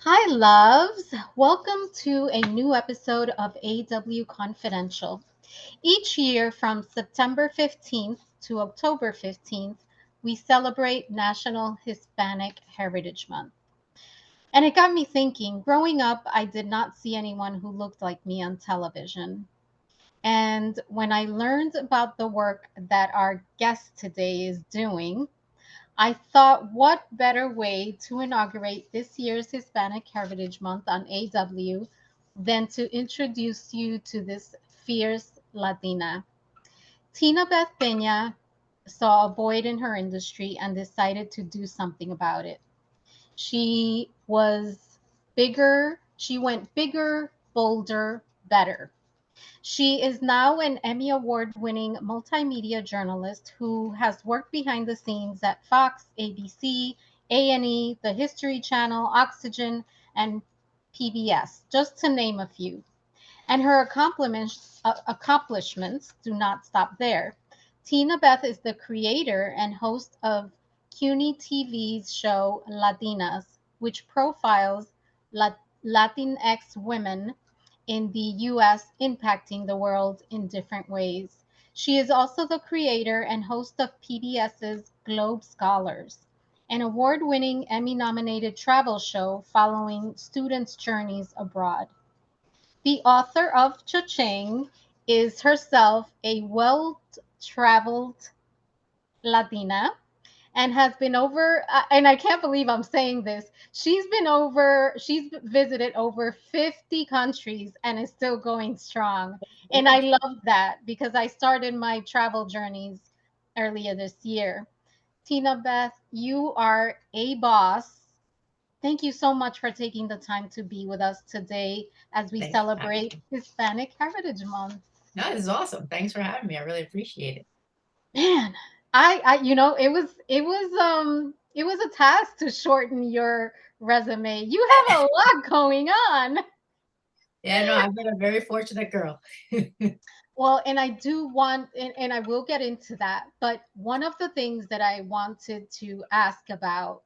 Hi, loves. Welcome to a new episode of AW Confidential. Each year from September 15th to October 15th, we celebrate National Hispanic Heritage Month. And it got me thinking, growing up, I did not see anyone who looked like me on television. And when I learned about the work that our guest today is doing, I thought, what better way to inaugurate this year's Hispanic Heritage Month on AW than to introduce you to this fierce Latina? Tinabeth Piña saw a void in her industry and decided to do something about it. She went bigger, bolder, better. She is now an Emmy Award-winning multimedia journalist who has worked behind the scenes at Fox, ABC, A&E, the History Channel, Oxygen, and PBS, just to name a few. And her accomplishments do not stop there. Tina Beth is the creator and host of CUNY TV's show Latinas, which profiles Latinx women in the US impacting the world in different ways. She is also the creator and host of PBS's Globe Scholars, an award winning Emmy nominated travel show following students' journeys abroad. The author of Cha-Ching is herself a well traveled Latina and has been over, and I can't believe I'm saying this. She's visited over 50 countries and is still going strong. And I love that because I started my travel journeys earlier this year. Tina Beth, you are a boss. Thank you so much for taking the time to be with us today as we Thanks for having celebrate me. Hispanic Heritage Month. No, this is awesome. Thanks for having me. I really appreciate it. Man, it was a task to shorten your resume. You have a lot going on. Yeah, no, I've been a very fortunate girl. Well, and I do want, and I will get into that, but one of the things that I wanted to ask about,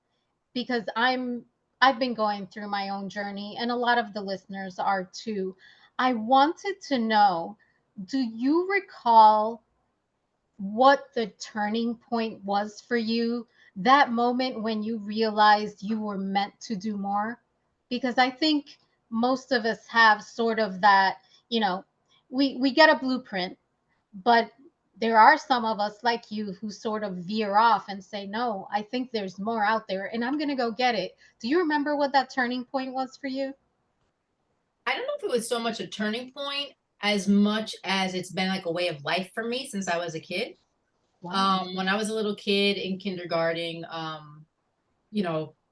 because I've been going through my own journey, and a lot of the listeners are too. I wanted to know, do you recall what the turning point was for you, that moment when you realized you were meant to do more? Because I think most of us have sort of that, you know, we get a blueprint, but there are some of us like you who sort of veer off and say, no, I think there's more out there and I'm going to go get it. Do you remember what that turning point was for you? I don't know if it was so much a turning point as much as it's been like a way of life for me since I was a kid. Wow. When I was a little kid in kindergarten,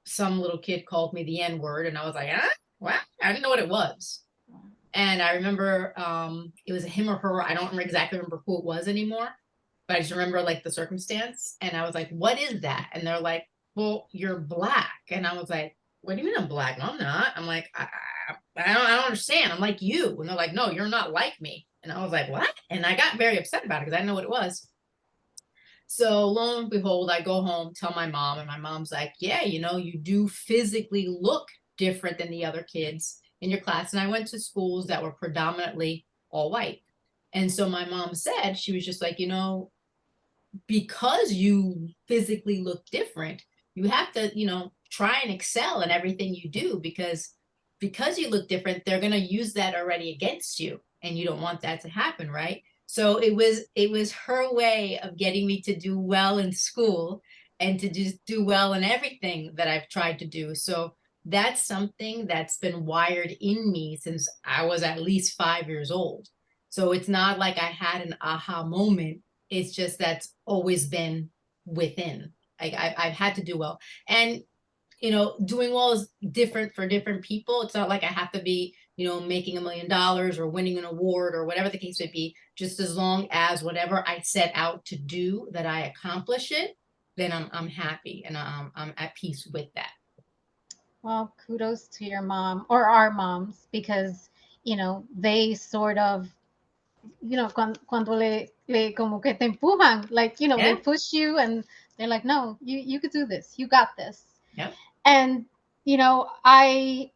some little kid called me the N word, and I was like, ah, what? I didn't know what it was. And I remember it was a him or her. I don't exactly remember who it was anymore, but I just remember like the circumstance. And I was like, what is that? And they're like, well, you're black. And I was like, what do you mean I'm black? No, I'm not. I'm like, I don't understand. I'm like you. And they're like, no, you're not like me. And I was like, what? And I got very upset about it because I didn't know what it was. So lo and behold, I go home, tell my mom, and my mom's like, yeah, you do physically look different than the other kids in your class. And I went to schools that were predominantly all white. And so my mom said, she was just like, because you physically look different, you have to, try and excel in everything you do because you look different, they're going to use that already against you. And you don't want that to happen, right? So it was her way of getting me to do well in school and to just do well in everything that I've tried to do. So that's something that's been wired in me since I was at least 5 years old. So it's not like I had an aha moment. It's just that's always been within. Like I've had to do well. And doing well is different for different people. It's not like I have to be, making $1 million or winning an award or whatever the case may be. Just as long as whatever I set out to do that I accomplish it, then I'm happy and I'm at peace with that. Well, kudos to your mom or our moms because, they sort of, cuando le como que te empujan, like, they Yeah. push you and they're like, no, you could do this. You got this. Yep. And You know, I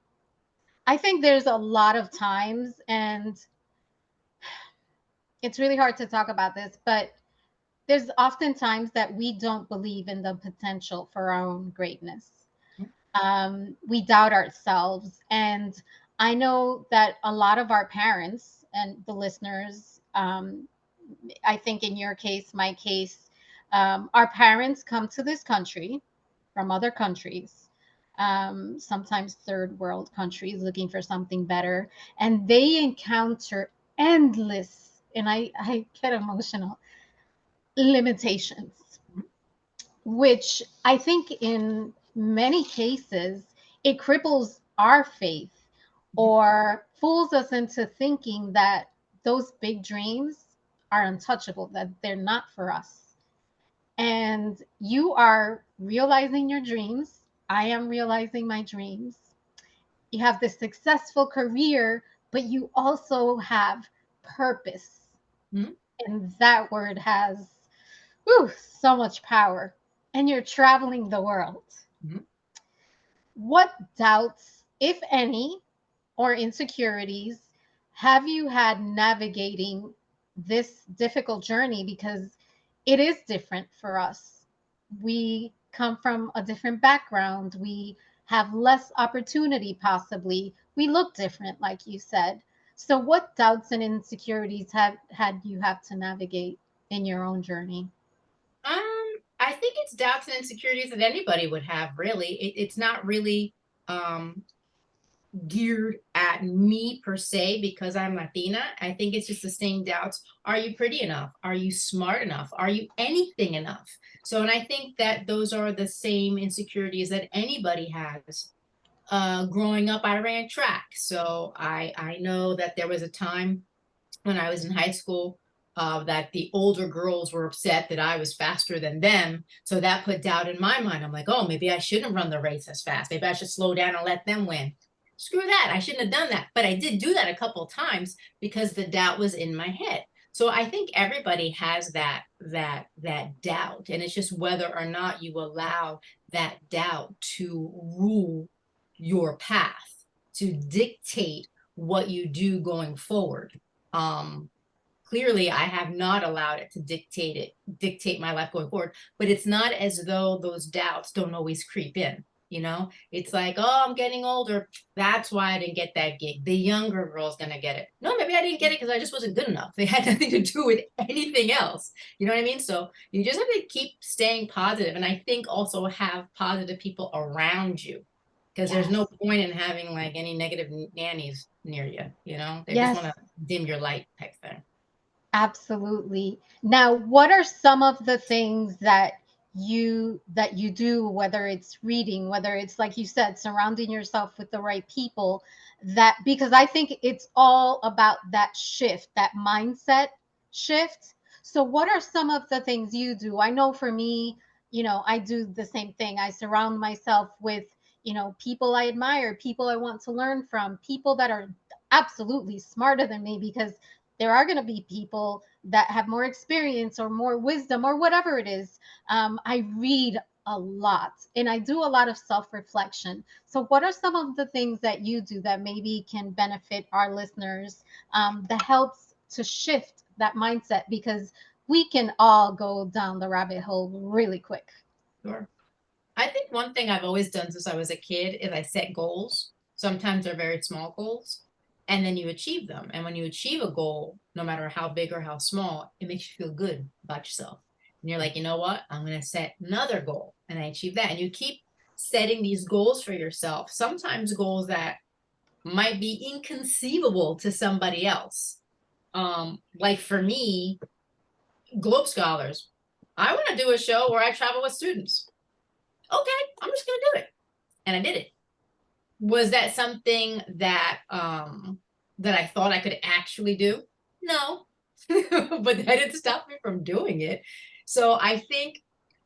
think there's a lot of times, and it's really hard to talk about this, but there's often times that we don't believe in the potential for our own greatness. We doubt ourselves. And I know that a lot of our parents and the listeners, I think in your case, my case, our parents come to this country from other countries, sometimes third world countries looking for something better, and they encounter endless, and I get emotional, limitations, which I think in many cases it cripples our faith or fools us into thinking that those big dreams are untouchable, that they're not for us. And you are realizing your dreams. I am realizing my dreams. You have this successful career, but you also have purpose. Mm-hmm. And that word has, whew, so much power. And you're traveling the world. Mm-hmm. What doubts, if any, or insecurities have you had navigating this difficult journey? Because it is different for us. We come from a different background. We have less opportunity, possibly. We look different, like you said. So, what doubts and insecurities have had you have to navigate in your own journey? I think it's doubts and insecurities that anybody would have, really. It's not really um geared at me per se because I'm Latina. I think it's just the same doubts. Are you pretty enough? Are you smart enough? Are you anything enough? So, and I think that those are the same insecurities that anybody has. Growing up, I ran track. So I know that there was a time when I was in high school that the older girls were upset that I was faster than them. So that put doubt in my mind. I'm like, oh, maybe I shouldn't run the race as fast. Maybe I should slow down and let them win. Screw that. I shouldn't have done that. But I did do that a couple of times because the doubt was in my head. So I think everybody has that doubt. And it's just whether or not you allow that doubt to rule your path, to dictate what you do going forward. um Clearly I have not allowed it to dictate my life going forward, but it's not as though those doubts don't always creep in. It's like, oh, I'm getting older, that's why I didn't get that gig. The younger girl's gonna get it. No, maybe I didn't get it because I just wasn't good enough. It had nothing to do with anything else. You know what I mean? So you just have to keep staying positive, and I think also have positive people around you, because there's no Yes. point in having like any negative nannies near you. They just want Yes. to dim your light type thing. Absolutely. Now, what are some of the things that you do, whether it's reading, whether it's like you said, surrounding yourself with the right people, that because I think it's all about that shift, that mindset shift. So what are some of the things you do? I know for me, I do the same thing. I surround myself with, people I admire, people I want to learn from, people that are absolutely smarter than me, because there are going to be people that have more experience or more wisdom or whatever it is. I read a lot and I do a lot of self reflection. So, what are some of the things that you do that maybe can benefit our listeners, that helps to shift that mindset? Because we can all go down the rabbit hole really quick. Sure. I think one thing I've always done since I was a kid is I set goals. Sometimes they're very small goals, and then you achieve them. And when you achieve a goal, no matter how big or how small, it makes you feel good about yourself. And you're like, you know what? I'm going to set another goal, and I achieve that. And you keep setting these goals for yourself, sometimes goals that might be inconceivable to somebody else. Like for me, Globe Scholars, I want to do a show where I travel with students. Okay, I'm just going to do it. And I did it. Was that something that I thought I could actually do? No. But that didn't stop me from doing it. So I think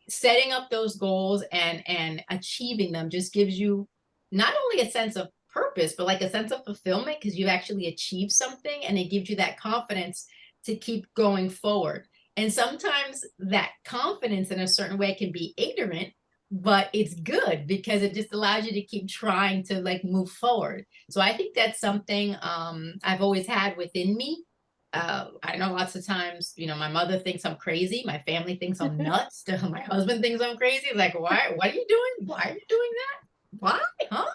setting up those goals and achieving them just gives you not only a sense of purpose, but like a sense of fulfillment, because you've actually achieved something, and it gives you that confidence to keep going forward. And sometimes that confidence in a certain way can be ignorant, but it's good because it just allows you to keep trying to like move forward. So I think that's something I've always had within me. I know lots of times, you know, my mother thinks I'm crazy, my family thinks I'm nuts, my husband thinks I'm crazy. Like, why? What are you doing? Why are you doing that? Why? Huh?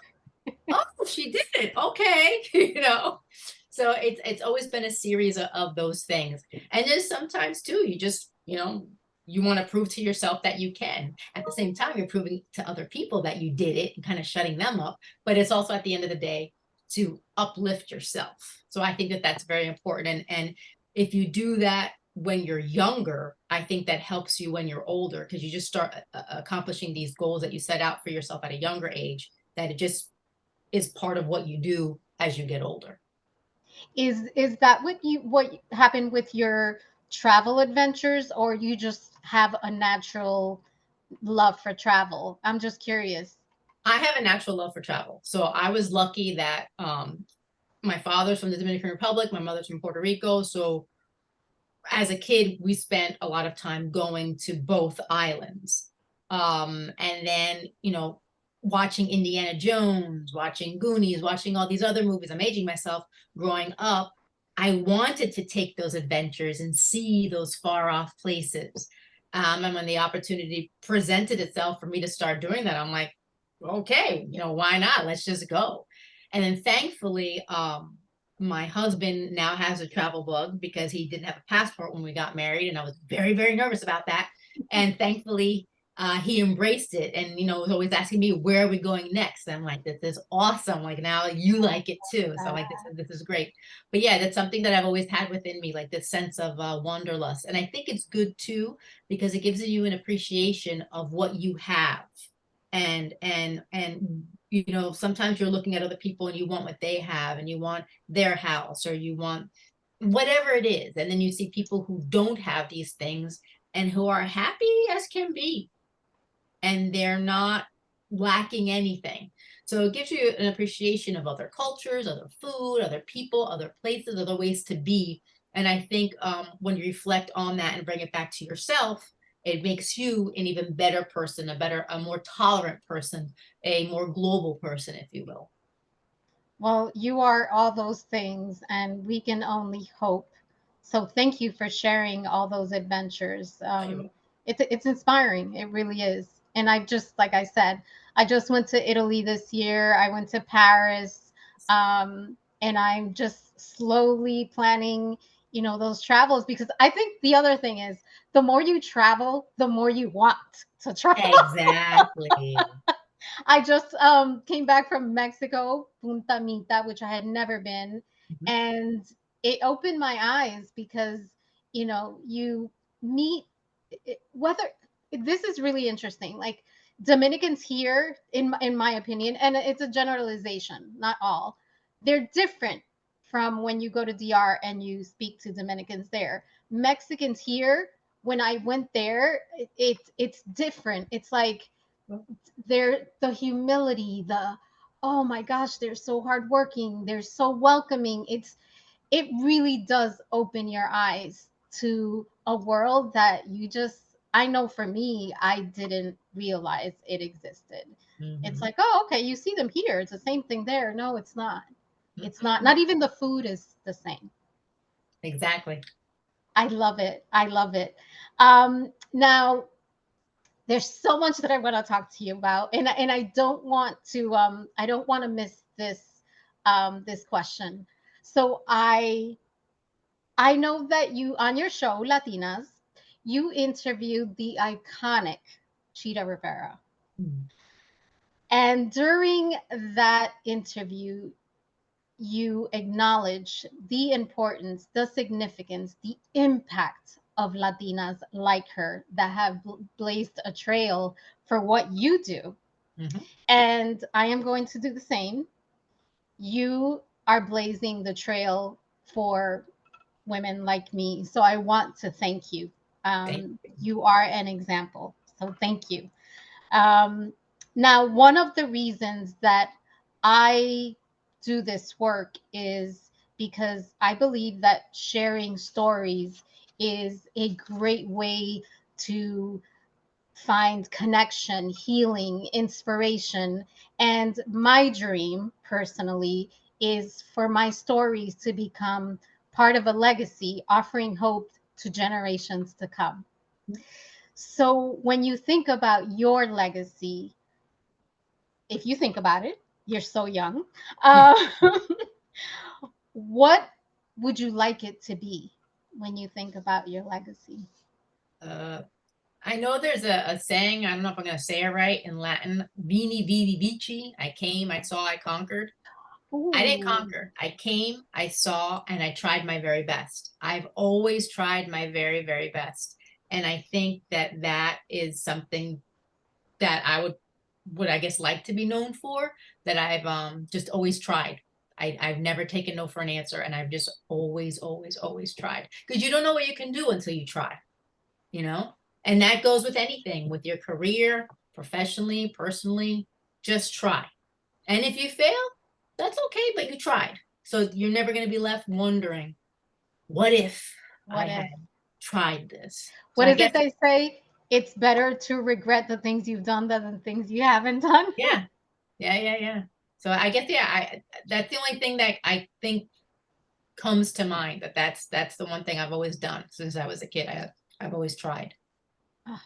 Oh, she did it. Okay. You know, so it's always been a series of those things. And then sometimes too, you just, you know, you want to prove to yourself that you can. At the same time, you're proving to other people that you did it and kind of shutting them up. But it's also at the end of the day to uplift yourself. So I think that that's very important. And if you do that when you're younger, I think that helps you when you're older, because you just start accomplishing these goals that you set out for yourself at a younger age, that it just is part of what you do as you get older. Is that what happened with your travel adventures, or you just have a natural love for travel? I'm just curious. I have a natural love for travel. So I was lucky that my father's from the Dominican Republic, my mother's from Puerto Rico. So as a kid, we spent a lot of time going to both islands. And then, you know, watching Indiana Jones, watching Goonies, watching all these other movies. I'm aging myself. Growing up, I wanted to take those adventures and see those far off places. And when the opportunity presented itself for me to start doing that, I'm like, okay, you know, why not? Let's just go. And then thankfully, my husband now has a travel bug because he didn't have a passport when we got married, and I was very, very nervous about that. And thankfully, he embraced it, and you know, was always asking me, "Where are we going next?" And I'm like, "This is awesome! Like now you like it too." So I'm like, "This is great." But yeah, that's something that I've always had within me, like this sense of wanderlust, and I think it's good too because it gives you an appreciation of what you have, and you know, sometimes you're looking at other people and you want what they have, and you want their house, or you want whatever it is, and then you see people who don't have these things and who are happy as can be, and they're not lacking anything. So it gives you an appreciation of other cultures, other food, other people, other places, other ways to be. And I think when you reflect on that and bring it back to yourself, it makes you an even better person, a more tolerant person, a more global person, if you will. Well, you are all those things, and we can only hope. So thank you for sharing all those adventures. It's inspiring. It really is. And I just, like I said, I just went to Italy this year. I went to Paris, and I'm just slowly planning, those travels, because I think the other thing is the more you travel, the more you want to travel. Exactly. I just came back from Mexico, Punta Mita, which I had never been, Mhm. and it opened my eyes because you meet whether this is really interesting. Like Dominicans here, in my opinion, and it's a generalization, not all, they're different from when you go to DR and you speak to Dominicans there. Mexicans here, when I went there, it's different. It's like they're the humility, the oh my gosh, they're so hardworking, they're so welcoming. It really does open your eyes to a world that you just, I know for me, I didn't realize it existed. It's Mhm. like, oh, okay, you see them here, it's the same thing there. No, it's not. It's not. Mhm. Not even the food is the same. Exactly. I love it. I love it. Now there's so much that I want to talk to you about, and I don't want to miss this question. So I know that you, on your show Latinas, you interviewed the iconic Chita Rivera, Mhm. and during that interview you acknowledge the importance, the significance, the impact of Latinas like her that have blazed a trail for what you do. Mhm. And I am going to do the same. You are blazing the trail for women like me. So I want to thank you. Thank You are an example. So thank you. Um, Now, one of the reasons that I do this work is because I believe that sharing stories is a great way to find connection, healing, inspiration. And my dream, personally, is for my stories to become part of a legacy, offering hope to generations to come. So, when you think about your legacy, if you think about it, you're so young. Uh, what would you like it to be when you think about your legacy? Uh, I know there's a saying, I don't know if I'm going to say it right in Latin, Vini Vivi Vici. I came, I saw, I conquered. I didn't Ooh, conquer. I came, I saw, and I tried my very best. I've always tried my very, very best. And I think that that is something that I would I guess like to be known for, that I've just always tried. I've never taken no for an answer, and I've just always, always, always tried. Because you don't know what you can do until you try, you know? And that goes with anything, with your career, professionally, personally, just try. And if you fail, that's okay, but you tried. So you're never going to be left wondering, what if I what had if? tried this? So What I is it guess, they say? It's better to regret the things you've done than the things you haven't done. yeah, yeah. So I guess, yeah, that's the only thing that I think comes to mind, that's the one thing I've always done since I was a kid. I've always tried. Oh,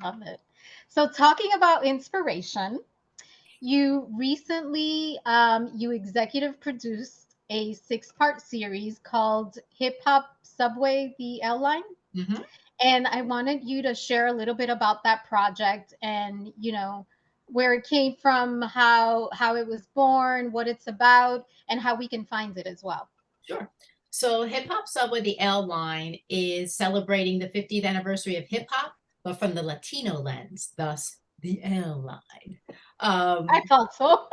love it. So, talking about inspiration, you recently you executive produced a six-part series called Hip Hop Subway: The L Line. Hmm. And I wanted you to share a little bit about that project and, where it came from, how it was born, what it's about, and how we can find it as well. Sure. So Hip Hop Subway, the L line, is celebrating the 50th anniversary of hip hop, but from the Latino lens, thus the L line. I Um, thought so.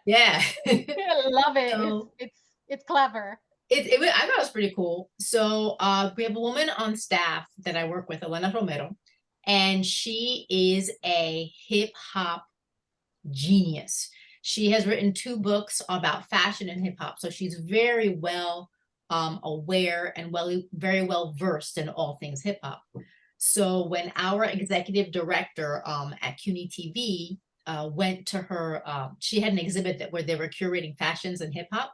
yeah. I love it. It's So it's it's clever. I thought it was pretty cool. So we have a woman on staff that I work with, Elena Romero, and she is a hip hop genius. She has written 2 books about fashion and hip hop, so she's very well aware and very well versed in all things hip hop. So when our executive director at CUNY TV went to her, she had an exhibit where they were curating fashions and hip hop.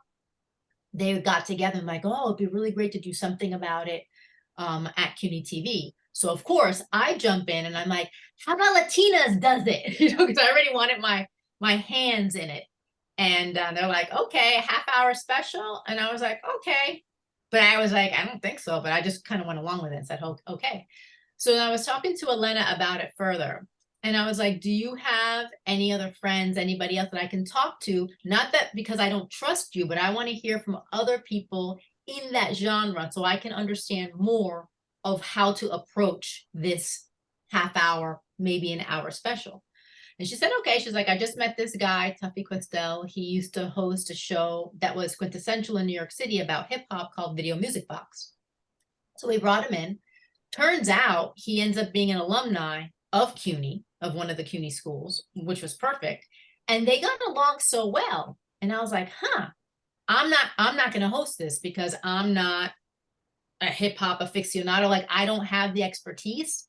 They got together and like, oh, it'd be really great to do something about it at CUNY TV. So of course I jump in and I'm like, how about Latinas does it? Because I already wanted my hands in it. And they're like, okay, half-hour special. And I was like, okay. But I was like, I don't think so. But I just kind of went along with it and said, okay. So I was talking to Elena about it further. And I was like, do you have any other friends, anybody else that I can talk to? Not that because I don't trust you, but I want to hear from other people in that genre so I can understand more of how to approach this half-hour, maybe an hour special. And she said, okay. She's like, I just met this guy, Tuffy Questel. He used to host a show that was quintessential in New York City about hip hop called Video Music Box. So we brought him in. Turns out he ends up being an alumni of CUNY, of one of the CUNY schools, which was perfect. And they got along so well. And I was like, I'm not going to host this because I'm not a hip hop aficionado. Like, I don't have the expertise.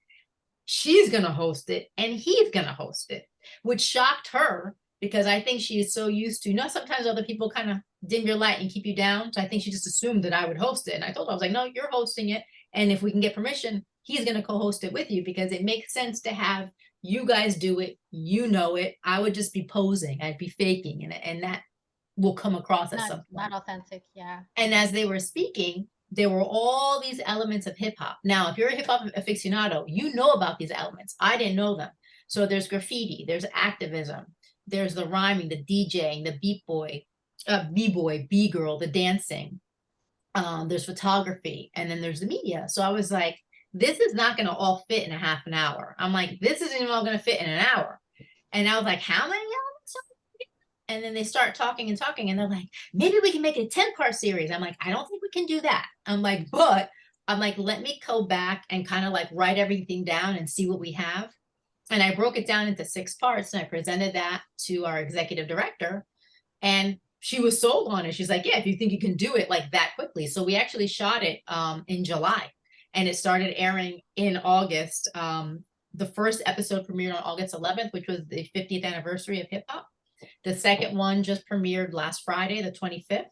She's going to host it and he's going to host it, which shocked her because I think she is so used to, sometimes other people kind of dim your light and keep you down. So I think she just assumed that I would host it. And I told her, I was like, no, you're hosting it. And if we can get permission, he's going to co-host it with you because it makes sense to have you guys do it. You know it. I would just be posing. I'd be faking. And that will come across at Not some not point. authentic, yeah. And as they were speaking, there were all these elements of hip hop. Now, if you're a hip hop aficionado, you know about these elements. I didn't know them. So there's graffiti, there's activism, there's the rhyming, the DJing, the b-boy, b-girl, the dancing. There's photography, and then there's the media. So I was like, this is not going to all fit in a half an hour. I'm like, this isn't even all going to fit in an hour. And I was like, how many elements? And then they start talking and talking, and they're like, maybe we can make it a 10-part series. I'm like, I don't think we can do that. I'm like, let me go back and kind of like write everything down and see what we have. And I broke it down into 6 parts and I presented that to our executive director. And she was sold on it. She's like, yeah, if you think you can do it like that quickly. So we actually shot it in July and it started airing in August. The first episode premiered on August 11th, which was the 50th anniversary of hip hop. The second one just premiered last Friday, the 25th.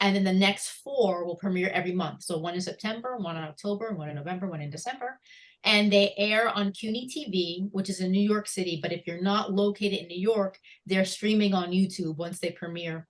And then the next 4 will premiere every month. So one in September, one in October, one in November, one in December. And they air on CUNY TV, which is in New York City. But if you're not located in New York, they're streaming on YouTube once they premiere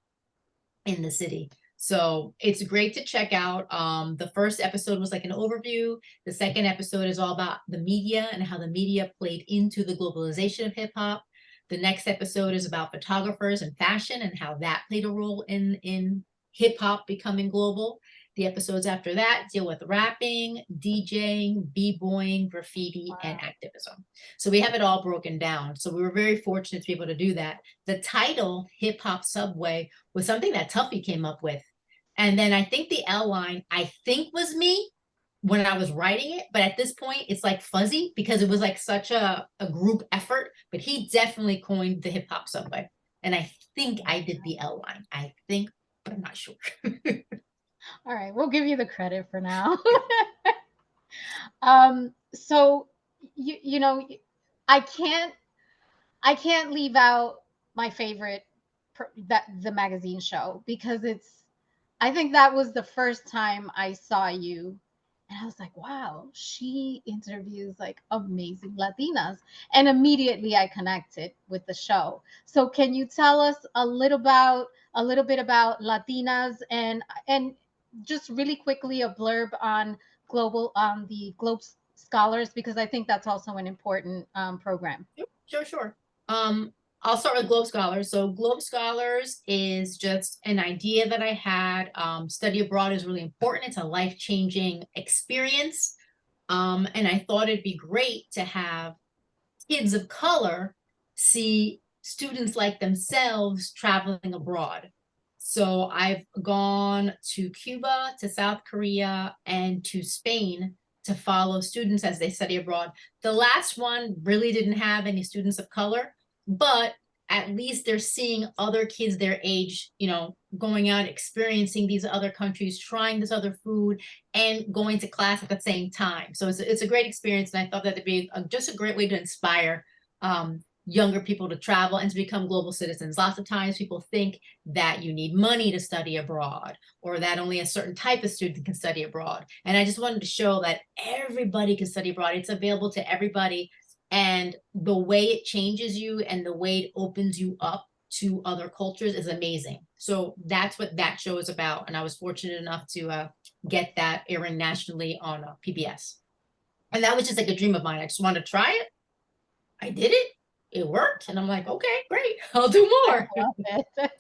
in the city. So it's great to check out. The first episode was like an overview. The second episode is all about the media and how the media played into the globalization of hip hop. The next episode is about photographers and fashion and how that played a role in hip hop becoming global. The episodes after that deal with rapping, DJing, b-boying, graffiti, and activism. So we have it all broken down. So we were very fortunate to be able to do that. The title, Hip Hop Subway, was something that Tuffy came up with. And then I think the L line, I think, was me when I was writing it. But at this point, it's like fuzzy because it was like such a group effort. But he definitely coined the Hip Hop Subway. And I think I did the L line. I think, but I'm not sure. All right, we'll give you the credit for now. So you know, I can't leave out my favorite that the magazine show, because I think that was the first time I saw you, and I was like, wow, she interviews like amazing Latinas, and immediately I connected with the show. So can you tell us a little bit about Latinas, and just really quickly a blurb on the Globe Scholars, because I think that's also an important program. Sure. I'll start with Globe Scholars. So Globe Scholars is just an idea that I had. Study abroad is really important. It's a life-changing experience. And I thought it'd be great to have kids of color see students like themselves traveling abroad. So I've gone to Cuba, to South Korea, and to Spain to follow students as they study abroad. The last one really didn't have any students of color, but at least they're seeing other kids their age, going out, experiencing these other countries, trying this other food, and going to class at the same time. So it's a great experience, and I thought that would be just a great way to inspire younger people to travel and to become global citizens. Lots of times people think that you need money to study abroad, or that only a certain type of student can study abroad. And I just wanted to show that everybody can study abroad. It's available to everybody. And the way it changes you and the way it opens you up to other cultures is amazing. So that's what that show is about. And I was fortunate enough to get that airing nationally on PBS. And that was just like a dream of mine. I just wanted to try it. I did it. It worked. And I'm like, okay, great. I'll do more. I love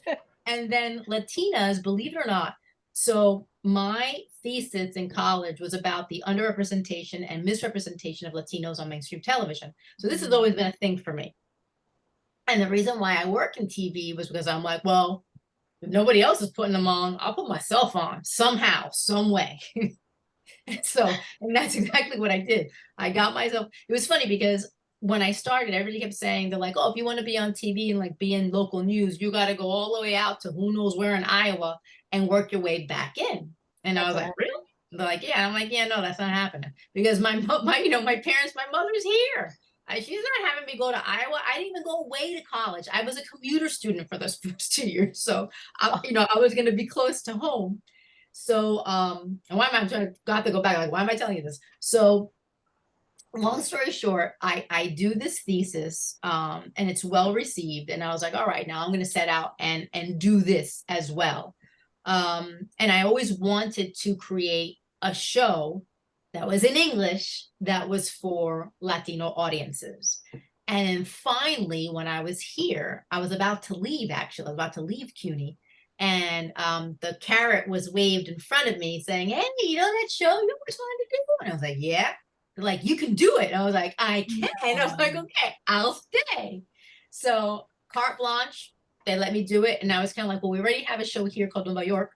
it. And then Latinas, believe it or not. So my thesis in college was about the underrepresentation and misrepresentation of Latinos on mainstream television. So this has always been a thing for me. And the reason why I work in TV was because I'm like, well, if nobody else is putting them on, I'll put myself on somehow, some way. And that's exactly what I did. I got myself, it was funny because when I started, everybody kept saying, they're like, oh, if you want to be on TV and like be in local news, you got to go all the way out to who knows where in Iowa and work your way back in. And I was like, really? They're like, yeah. I'm like, yeah, no, that's not happening, because my parents, my mother's here. She's not having me go to Iowa. I didn't even go away to college. I was a commuter student for those first 2 years. So, I was going to be close to home. So, and why am I got to go back? Like, why am I telling you this? So, long story short, I do this thesis, and it's well received. And I was like, all right, now I'm going to set out and do this as well. And I always wanted to create a show that was in English that was for Latino audiences. And then finally, when I was here, I was about to leave, actually. I was about to leave CUNY. And the carrot was waved in front of me saying, hey, you know that show you always wanted to do? And I was like, yeah. They're like, you can do it. And I was like, I can. And I was like, okay, I'll stay. So carte blanche, they let me do it. And I was kind of like, well, we already have a show here called Nueva York,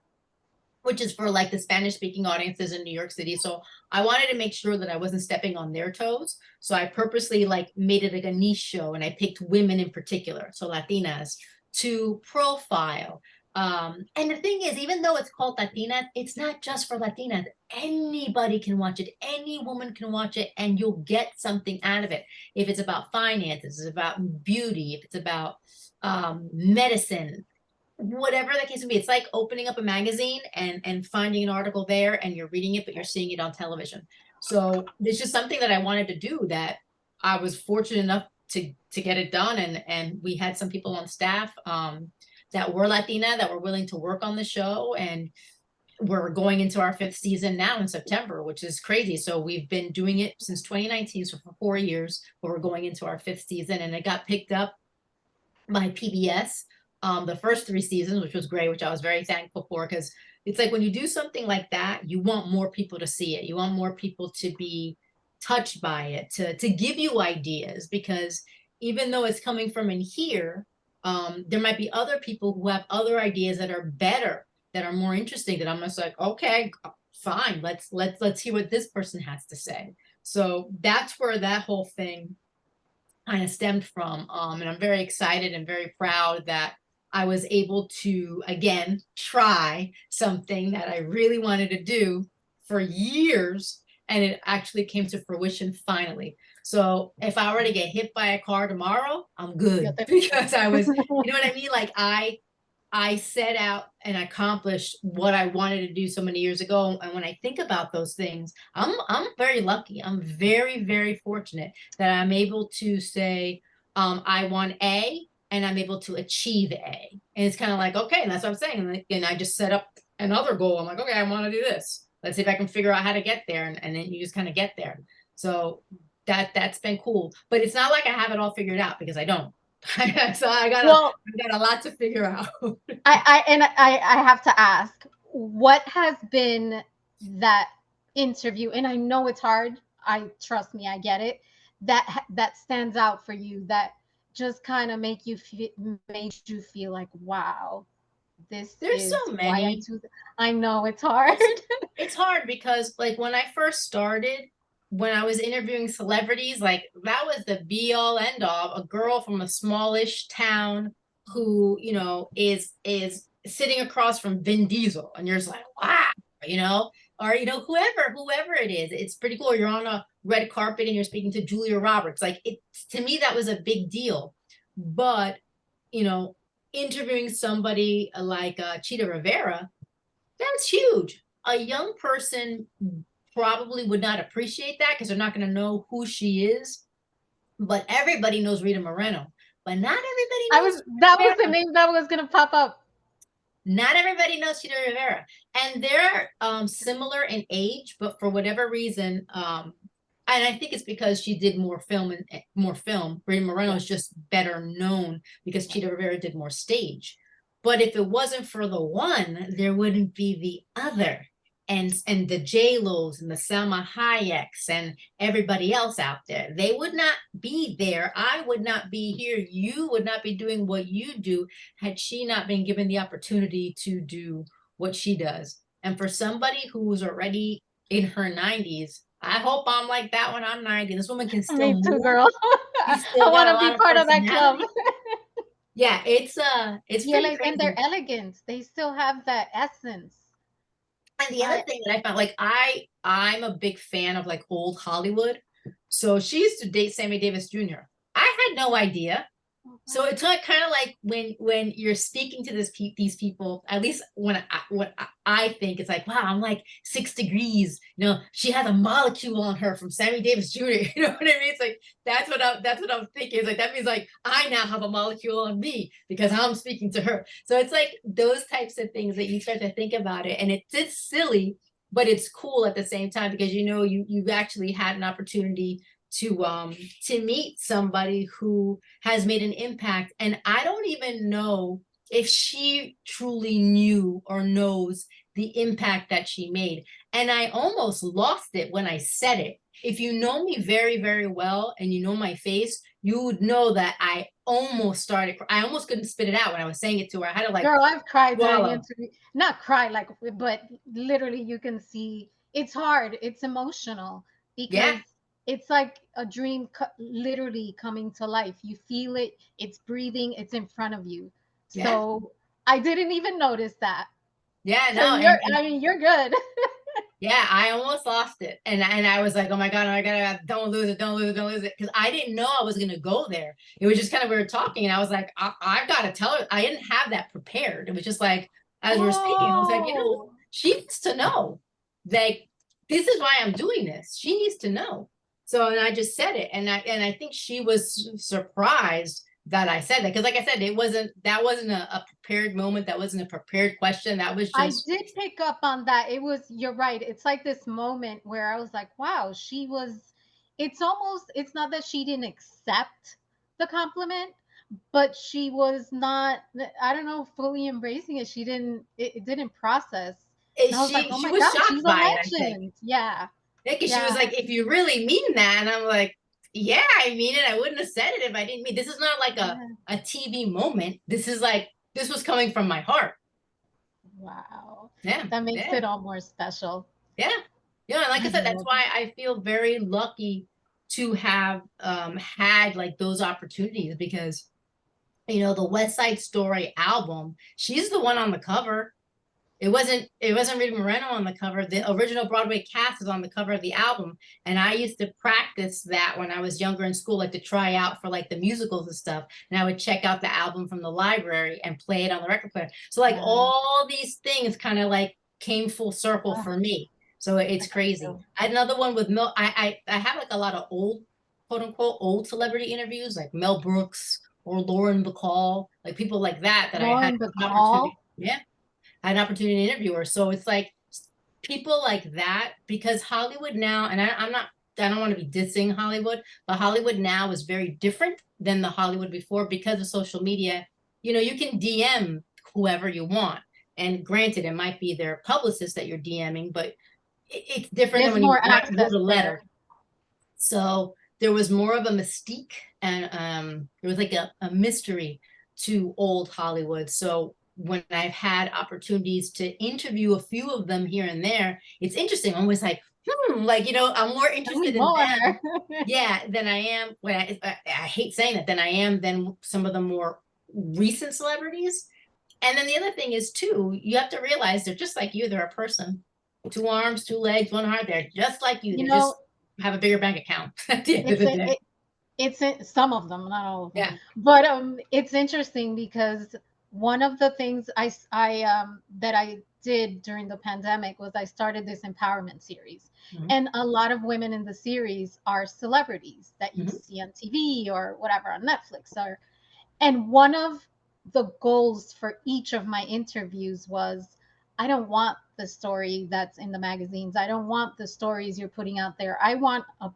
which is for like the Spanish speaking audiences in New York City. So I wanted to make sure that I wasn't stepping on their toes. So I purposely like made it like a niche show, and I picked women in particular, so Latinas, to profile And the thing is, even though it's called Latinas, it's not just for Latinas. Anybody can watch it. Any woman can watch it, and you'll get something out of it. If it's about finances, if it's about beauty, if it's about medicine, whatever the case would be. It's like opening up a magazine and finding an article there, and you're reading it, but you're seeing it on television. So it's just something that I wanted to do, that I was fortunate enough to get it done, and we had some people on staff that were Latina that were willing to work on the show, and we're going into our 5th season now in September, which is crazy. So we've been doing it since 2019, so for 4 years, but we're going into our 5th season, and it got picked up by PBS the first 3 seasons, which was great, which I was very thankful for, because it's like when you do something like that, you want more people to see it. You want more people to be touched by it, to give you ideas, because even though it's coming from in here, there might be other people who have other ideas that are better, that are more interesting, that I'm just like, okay, fine, let's hear what this person has to say. So that's where that whole thing kind of stemmed from. And I'm very excited and very proud that I was able to, again, try something that I really wanted to do for years, and it actually came to fruition finally. So if I were to get hit by a car tomorrow, I'm good, because I was, you know what I mean? Like I set out and accomplished what I wanted to do so many years ago. And when I think about those things, I'm very lucky. I'm very, very fortunate that I'm able to say, I want A, and I'm able to achieve A. And it's kind of like, okay, and that's what I'm saying. And I just set up another goal. I'm like, okay, I want to do this. Let's see if I can figure out how to get there. And then you just kind of get there. So that's been cool. But it's not like I have it all figured out, because I don't. So I got a lot to figure out. I have to ask, what has been that interview? And I know it's hard. Trust me, I get it. That stands out for you, that just kind of made you feel like, wow, There's so why many. I know it's hard. It's hard because, like, when I first started, when I was interviewing celebrities, like, that was the be all end all. A girl from a smallish town who, is sitting across from Vin Diesel, and you're just like, wow, or whoever it is. It's pretty cool. You're on a red carpet and you're speaking to Julia Roberts. Like, to me, that was a big deal. But interviewing somebody like Chita Rivera, that's huge. A young person probably would not appreciate that, because they're not going to know who she is. But everybody knows Rita Moreno. But not everybody knows. That was the name that was going to pop up. Not everybody knows Chita Rivera. And they're similar in age, but for whatever reason, and I think it's because she did more film. Rita Moreno is just better known because Chita Rivera did more stage. But if it wasn't for the one, there wouldn't be the other. And the J-Los and the Selma Hayeks and everybody else out there, they would not be there. I would not be here. You would not be doing what you do had she not been given the opportunity to do what she does. And for somebody who was already in her 90s, I hope I'm like that when I'm 90. This woman can still Me too, move. girl. She's still I got want a to lot be of part of that club. Yeah, it's pretty crazy. And they're elegant. They still have that essence. And the other thing that I found, like, I'm a big fan of, like, old Hollywood. So she used to date Sammy Davis Jr. I had no idea. So it's like kind of like when you're speaking to these people, at least what I think, it's like, wow, I'm like 6 degrees. She has a molecule on her from Sammy Davis Jr. You know what I mean? It's like that's what I'm thinking. It's like that means like I now have a molecule on me because I'm speaking to her. So it's like those types of things that you start to think about it, and it's silly, but it's cool at the same time, because you've actually had an opportunity to meet somebody who has made an impact. And I don't even know if she truly knew or knows the impact that she made. And I almost lost it when I said it. If you know me very, very well and you know my face, you would know that I almost couldn't spit it out when I was saying it to her. I had to, like, girl, I've cried during swallow. interview. Not cry, like, but literally you can see it's hard. It's emotional because Yeah. it's like a dream literally coming to life. You feel it, it's breathing, it's in front of you. Yeah. So I didn't even notice that. Yeah, So no, I mean, you're good. yeah, I almost lost it, and I was like, oh my god, don't lose it, don't lose it, don't lose it, because I didn't know I was gonna go there. It was just kind of, we were talking, and I was like, I've got to tell her. I didn't have that prepared. It was just like, as we were speaking, I was like, Oh, she needs to know, like, this is why I'm doing this. She needs to know. So, and I just said it, and I think she was surprised that I said that, because like I said, that wasn't a prepared moment. That wasn't a prepared question. That was I just did pick up on that. It was, you're right. It's like this moment where I was like, wow, she was, it's almost, it's not that she didn't accept the compliment, but she was not, I don't know, fully embracing it. She didn't, it didn't process. And I was like, oh she my was God, she's shocked a by it, I think. legend. Yeah. Yeah, because she was Yeah. like, if you really mean that, and I'm like, yeah, I mean it. I wouldn't have said it if I didn't mean. This is not like Yeah. a TV moment. This is like, this was coming from my heart. Wow. Yeah, That makes yeah, it all more special. yeah, yeah. And like I I said, that's love it. why I feel very lucky to have had like those opportunities, because the West Side Story album, she's the one on the cover. It wasn't Rita Moreno on the cover. The original Broadway cast is on the cover of the album. And I used to practice that when I was younger in school, like to try out for like the musicals and stuff. And I would check out the album from the library and play it on the record player. So like Yeah. all these things kind of like came full circle Ah, for me. So I it's got crazy. you. I had another one with Mel. I have like a lot of old, quote unquote, old celebrity interviews, like Mel Brooks or Lauren Bacall, like people like that I had Lauren an opportunity. Bacall. Yeah, had an opportunity to interview her. So it's like people like that, because Hollywood now, and I don't want to be dissing Hollywood, but Hollywood now is very different than the Hollywood before because of social media. You can DM whoever you want. And granted, it might be their publicist that you're DMing, but it's different than There's when you more access wrote a there. letter. So there was more of a mystique, and there was like a mystery to old Hollywood. So when I've had opportunities to interview a few of them here and there, it's interesting. I'm always like, like, I'm more Tell me interested in more. them, yeah, than I am, when I hate saying that, than I am than some of the more recent celebrities. And then the other thing is too, you have to realize they're just like you. They're a person, two arms, two legs, one heart. They're just like you. You They know, just have a bigger bank account at the end of it's the a, day. some of them, not all of them. Yeah. But it's interesting because one of the things that I did during the pandemic was I started this empowerment series. Mhm. And a lot of women in the series are celebrities that you Mhm. see on TV or whatever on Netflix, or and one of the goals for each of my interviews was, I don't want the story that's in the magazines. I don't want the stories you're putting out there. I want a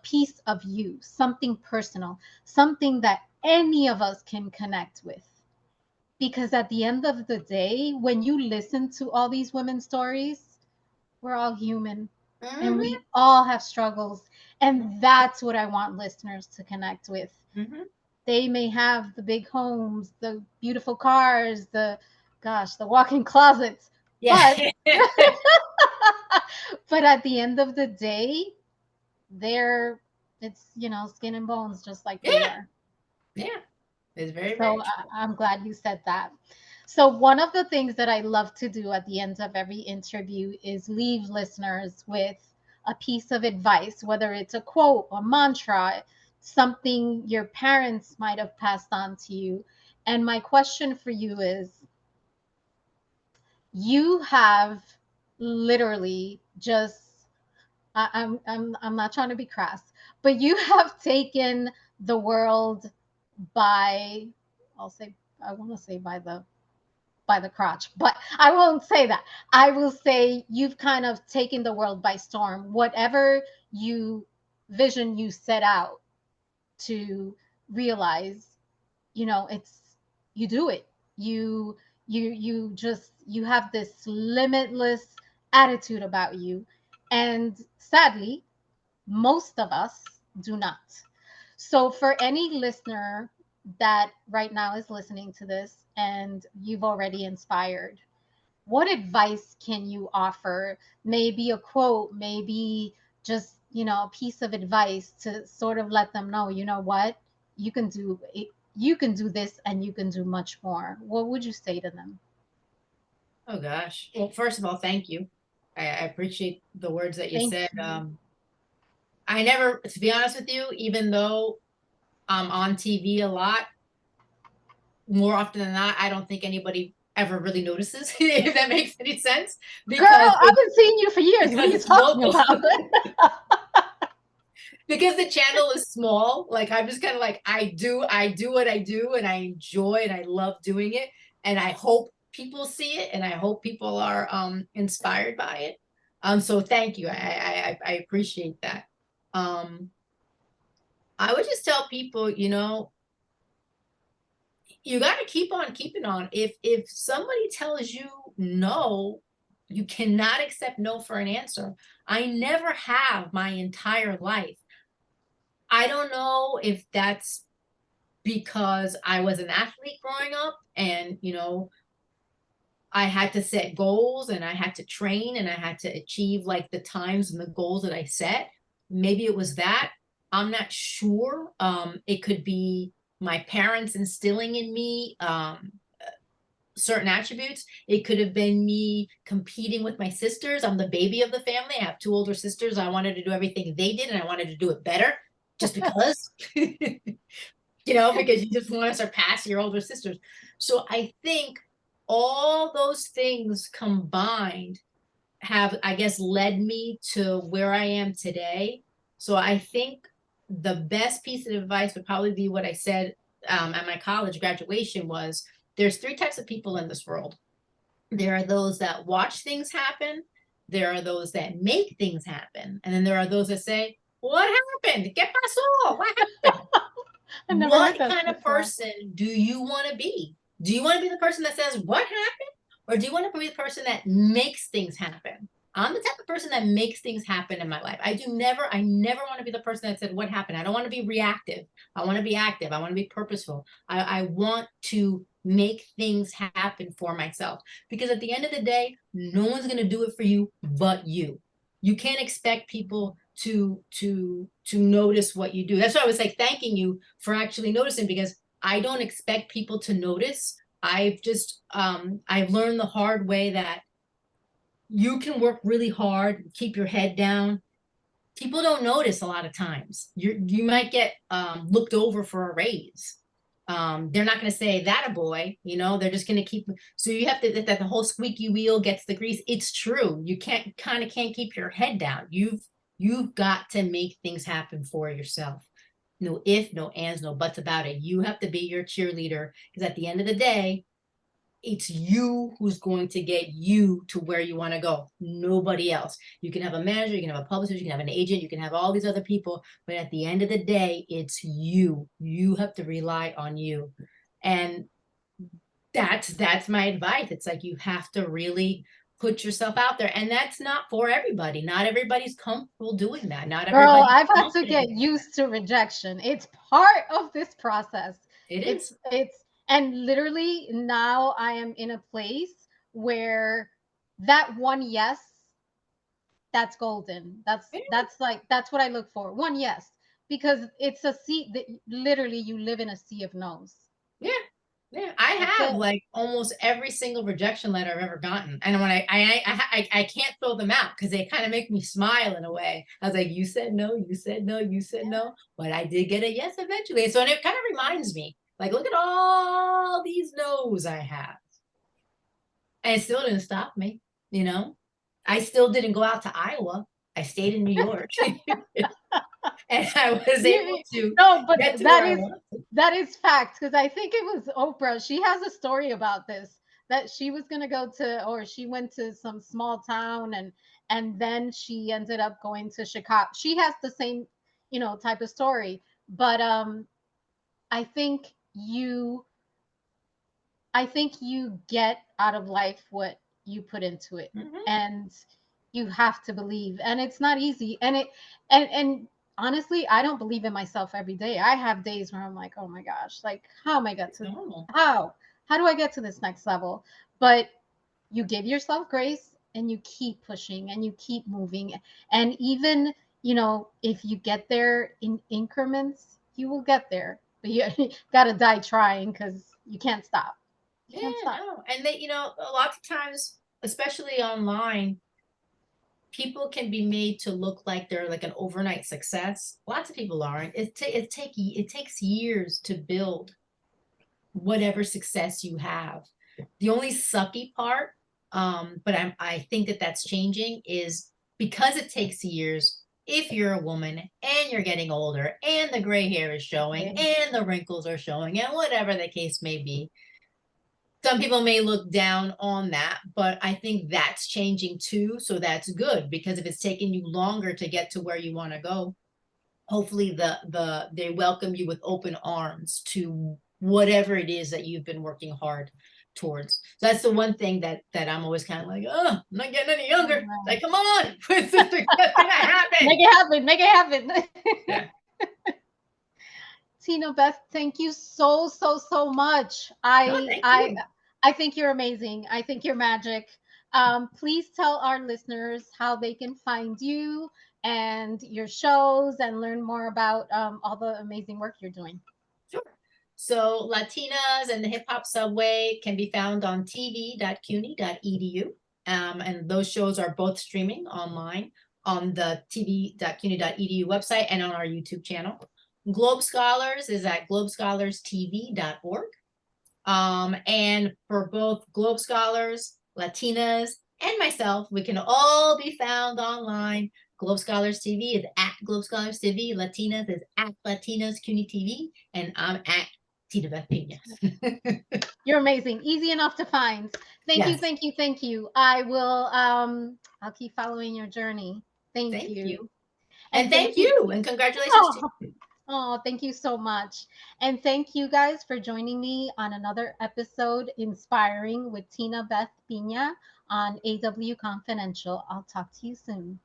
piece of you, something personal, something that any of us can connect with. Because at the end of the day, when you listen to all these women's stories, we're all human and Mhm. we all have struggles. And that's what I want listeners to connect with. Mhm. They may have the big homes, the beautiful cars, the walk-in closets, Yeah. but but at the end of the day, they're it's skin and bones just like we Yeah. are. Yeah. It's very, So very true. I'm glad you said that. So one of the things that I love to do at the end of every interview is leave listeners with a piece of advice, whether it's a quote, a mantra, something your parents might have passed on to you. And my question for you is, you have literally just I'm not trying to be crass, but you have taken the world by, I'll say, I want to say by the crotch, but I won't say that. I will say you've kind of taken the world by storm. Whatever you vision you set out to realize, it's you do it. You have this limitless attitude about you, and sadly, most of us do not. So, for any listener that right now is listening to this and you've already inspired, what advice can you offer? Maybe a quote, maybe just, a piece of advice to sort of let them know, you know what? You can do it. you can do this and you can do much more, what would you say to them? Oh gosh. Well, first of all, thank you. I appreciate the words that you Thank said. you. I never, to be honest with you, even though I'm on TV a lot, more often than not, I don't think anybody ever really notices, if that makes any sense, Girl, because I've been seeing you for years. What are because you it's talking local. about? Because the channel is small, like I'm just kind of like I do what I do and I enjoy and I love doing it, and I hope people see it and I hope people are inspired by it. So thank you. I appreciate that. Um I would just tell people, you got to keep on keeping on. If somebody tells you no, you cannot accept no for an answer. I never have my entire life. I don't know if that's because I was an athlete growing up and, I had to set goals and I had to train and I had to achieve like the times and the goals that I set. Maybe it was that. I'm not sure. It could be my parents instilling in me certain attributes. It could have been me competing with my sisters. I'm the baby of the family. I have two older sisters. I wanted to do everything they did and I wanted to do it better just because. Because you just want to surpass your older sisters. So I think all those things combined have, I guess, led me to where I am today. So I think the best piece of advice would probably be what I said at my college graduation was there's three types of people in this world. There are those that watch things happen. There are those that make things happen. And then there are those that say, what happened? ¿Qué pasó? What happened? I never What heard that kind of before. person do you want to be? Do you want to be the person that says, what happened? Or do you want to be the person that makes things happen? I'm the type of person that makes things happen in my life. I never want to be the person that said, what happened? I don't want to be reactive. I want to be active. I want to be purposeful. I want to make things happen for myself. Because at the end of the day, no one's going to do it for you but you. You can't expect people to notice what you do. That's why I was like thanking you for actually noticing, because I don't expect people to notice. I've learned the hard way that you can work really hard, keep your head down. People don't notice a lot of times. You might get looked over for a raise. They're not going to say that a boy, they're just going to keep. So you have to, that the whole squeaky wheel gets the grease. It's true. You can't keep your head down. You've got to make things happen for yourself. No if, no ands, no buts about it. You have to be your cheerleader, because at the end of the day, it's you who's going to get you to where you want to go. Nobody else. You can have a manager, you can have a publisher, you can have an agent, you can have all these other people, but at the end of the day, it's you. You have to rely on you. And that's my advice. It's like you have to really put yourself out there. And that's not for everybody. Not everybody's comfortable doing that. Not Girl, everybody's I've had to confident. get used to rejection. It's part of this process. It It's is. it's and literally now I am in a place where that one yes, that's golden. That's what I look for. One yes, because it's a sea that literally you live in a sea of no's. Yeah. Yeah, I That's have it. like almost every single rejection letter I've ever gotten, and when I can't throw them out because they kind of make me smile in a way. I was like, you said no, you said no, you said Yeah. no, but I did get a yes eventually. So it kind of reminds me, like, look at all these no's I have, and it still didn't stop me. You know, I still didn't go out to Iowa. I stayed in New York, and I was able You, to no, but get to where I want. that is fact, because I think it was Oprah. She has a story about this, that she was gonna go to, or she went to some small town, and then she ended up going to Chicago. She has the same, type of story. But I think you I think you get out of life what you put into it. Mhm. And you have to believe. And it's not easy. And honestly, I don't believe in myself every day. I have days where I'm like, "Oh my gosh, like how am I get It's to normal. how? How do I get to this next level?" But you give yourself grace and you keep pushing and you keep moving. And even, if you get there in increments, you will get there. but you gotta die trying because you can't stop. You Yeah, can't stop. no. And they, a lot of times, especially online, people can be made to look like they're like an overnight success. Lots of people aren't. It takes years to build whatever success you have. The only sucky part, but I think that that's changing, is because it takes years. If you're a woman and you're getting older and the gray hair is showing Okay. and the wrinkles are showing and whatever the case may be, some people may look down on that, but I think that's changing too. So that's good, because if it's taking you longer to get to where you want to go, hopefully they welcome you with open arms to whatever it is that you've been working hard towards. So that's the one thing that I'm always kind of like, oh, I'm not getting any younger. Like, come on, it's gonna happen. Make it happen. Make it happen. Yeah. Tinabeth, thank you so much. No, thank you. I think you're amazing. I think you're magic. Please tell our listeners how they can find you and your shows and learn more about all the amazing work you're doing. Sure. So Latinas and the Hip Hop Subway can be found on tv.cuny.edu. And those shows are both streaming online on the tv.cuny.edu website and on our YouTube channel. Globe Scholars is at globescholarsTV.org. And for both Globe Scholars, Latinas, and myself, we can all be found online. Globe Scholars TV is at Globe Scholars TV. Latinas is at Latinas CUNY TV. And I'm at Tinabeth Piña. You're amazing. Easy enough to find. Thank you, Yes. thank you, thank you. I will I'll keep following your journey. Thank Thank you. you. And And thank thank you. you. And congratulations to Oh, you. oh, thank you so much. And thank you guys for joining me on another episode Inspiring with Tinabeth Piña on AW Confidential. I'll talk to you soon.